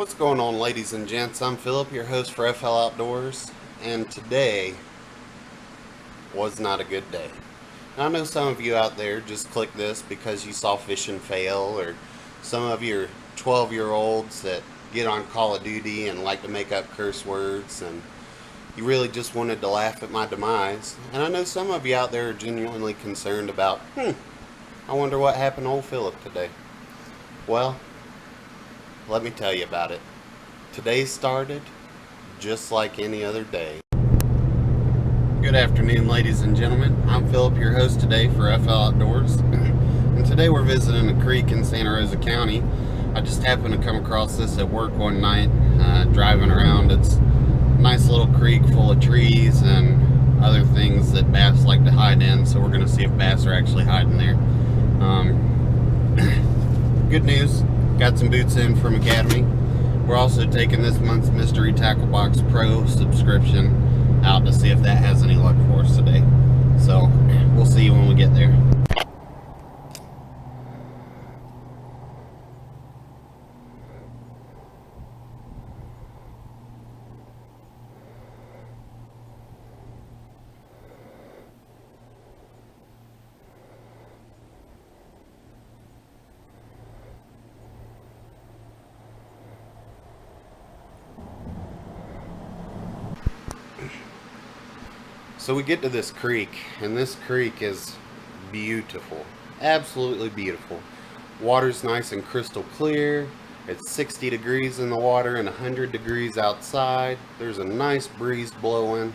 What's going on, ladies and gents? I'm Philip, your host for FL-OUTDRZ, and today was not a good day. Now, I know some of you out there just click this because you saw fishing fail, or some of your 12-year-olds that get on Call of Duty and like to make up curse words, and you really just wanted to laugh at my demise. And I know some of you out there are genuinely concerned about, I wonder what happened to old Philip today. Well, let me tell you about it. Today started just like any other day. Good afternoon, ladies and gentlemen. I'm Philip, your host today for FL-OUTDRZ. And today we're visiting a creek in Santa Rosa County. I just happened to come across this at work one night, driving around. It's a nice little creek full of trees and other things that bass like to hide in, so we're going to see if bass are actually hiding there. Good news, got some boots in from Academy. We're also taking this month's Mystery Tackle Box Pro subscription out to see if that has any luck for us today. So, we'll see you when we get there. So we get to this creek, and this creek is beautiful, absolutely beautiful. Water's nice and crystal clear. It's 60 degrees in the water and 100 degrees outside. There's a nice breeze blowing.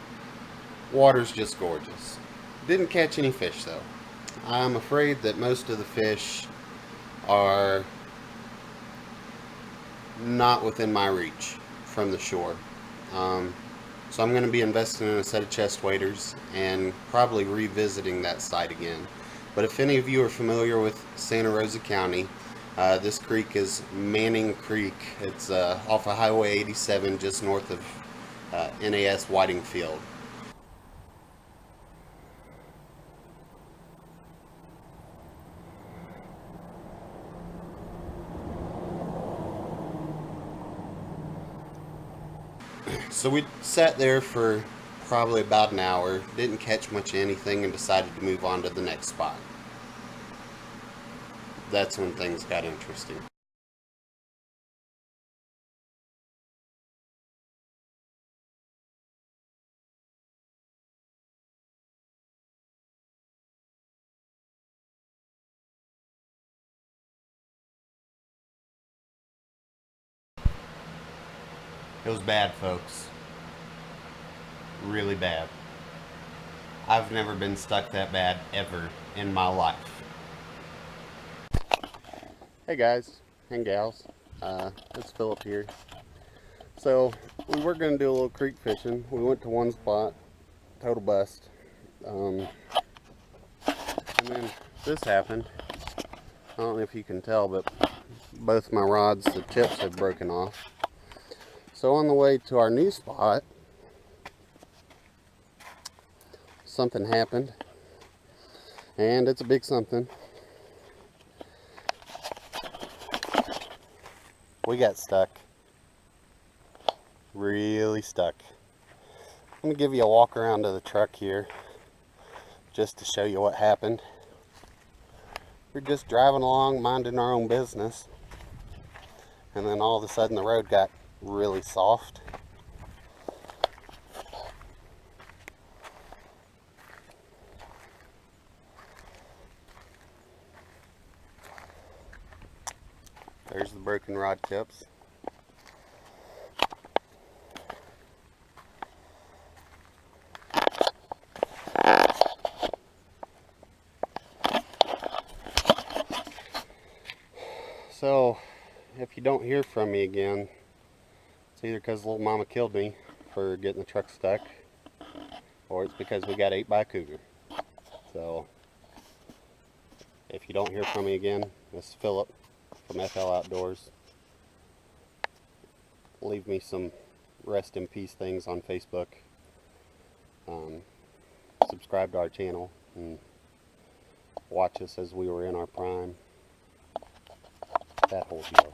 Water's just gorgeous. Didn't catch any fish though. I'm afraid that most of the fish are not within my reach from the shore. So I'm going to be investing in a set of chest waders and probably revisiting that site again. But if any of you are familiar with Santa Rosa County, this creek is Manning Creek. It's off of Highway 87 just north of NAS Whiting Field. So we sat there for probably about an hour, didn't catch much of anything, and decided to move on to the next spot. That's when things got interesting. It was bad, folks. Really bad. I've never been stuck that bad ever in my life. Hey guys and gals, it's Philip here. So we were going to do a little creek fishing. We went to one spot, total bust. And then this happened. I don't know if you can tell, but both my rods, the tips have broken off. So on the way to our new spot, something happened, and it's a big something. We got stuck, really stuck. Let me give you a walk around to the truck here, just to show you what happened. We're just driving along, minding our own business, and then all of a sudden the road got really soft. There's the broken rod tips. So, if you don't hear from me again, it's either because little mama killed me for getting the truck stuck, or it's because we got ate by a cougar. So, if you don't hear from me again, this is Philip from FL-OUTDRZ. Leave me some rest in peace things on Facebook. Subscribe to our channel and watch us as we were in our prime. That whole deal.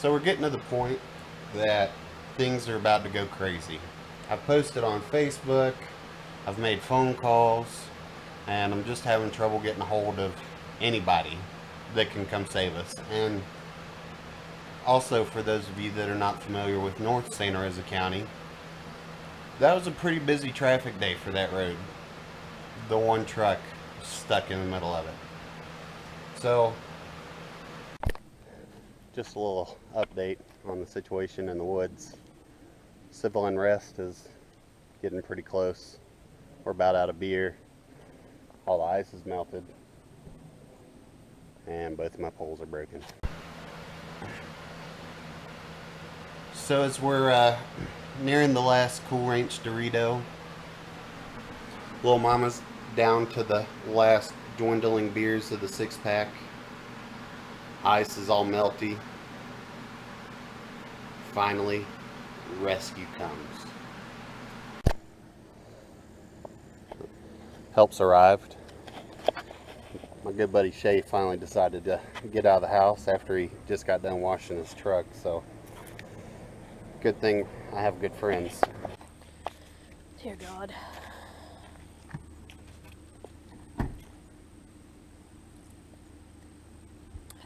So we're getting to the point that things are about to go crazy. I've posted on Facebook, I've made phone calls, and I'm just having trouble getting a hold of anybody that can come save us. And also, for those of you that are not familiar with North Santa Rosa County, that was a pretty busy traffic day for that road. The one truck stuck in the middle of it. So, just a little update on the situation in the woods. Civil unrest is getting pretty close. We're about out of beer. All the ice is melted. And both of my poles are broken. So as we're nearing the last Cool Ranch Dorito, Little Mama's down to the last dwindling beers of the 6-pack. Ice is all melty. Finally, rescue comes. Help's arrived. My good buddy Shai finally decided to get out of the house after he just got done washing his truck, so good thing I have good friends. Dear God.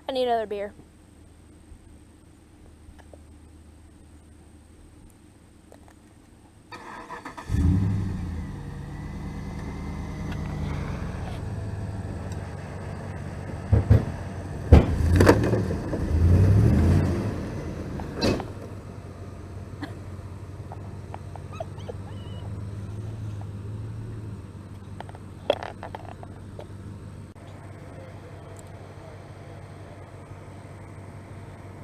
I need another beer.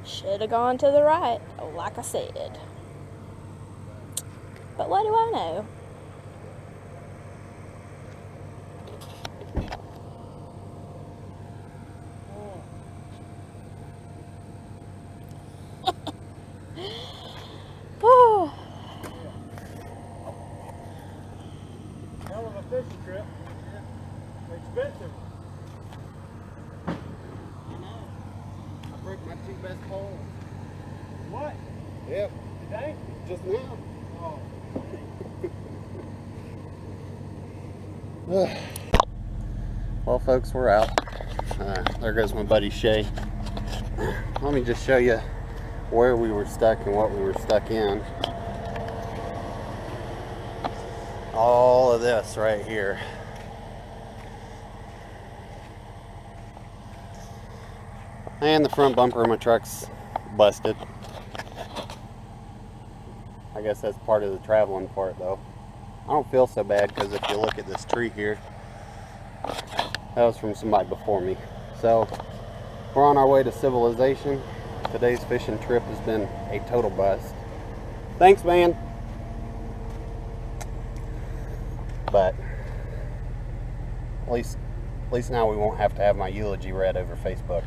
Should have gone to the right, like I said. But what do I know? Oh. Hell of a fishing trip. Expensive. I broke my 2 best poles. What? Yep, Today? just now. Oh. Well, folks, we're out. There goes my buddy Shai. Let me just show you where we were stuck and what we were stuck in. All of this right here. And the front bumper of my truck's busted. I guess that's part of the traveling part, though. I don't feel so bad because if you look at this tree here, that was from somebody before me. So we're on our way to civilization. Today's fishing trip has been a total bust. Thanks, man. But at least now we won't have to have my eulogy read over Facebook.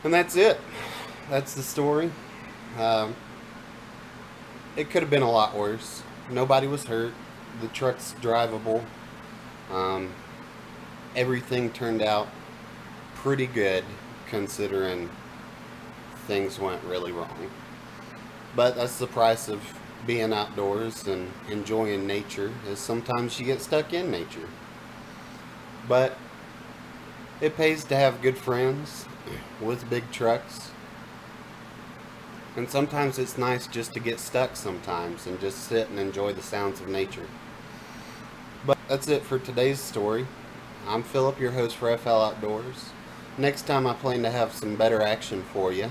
And that's it. That's the story. It could have been a lot worse. Nobody was hurt. The truck's drivable. Everything turned out pretty good considering things went really wrong. But that's the price of being outdoors and enjoying nature, is sometimes you get stuck in nature. But it pays to have good friends with big trucks. And sometimes it's nice just to get stuck sometimes and just sit and enjoy the sounds of nature. But that's it for today's story. I'm Philip, your host for FL Outdoors. Next time I plan to have some better action for you.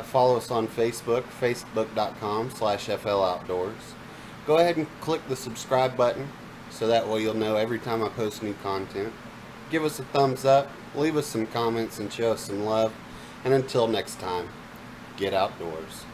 Follow us on Facebook, facebook.com/FL-OUTDRZ. Go ahead and click the subscribe button so that way you'll know every time I post new content. Give us a thumbs up, leave us some comments, and show us some love. And until next time, get outdoors.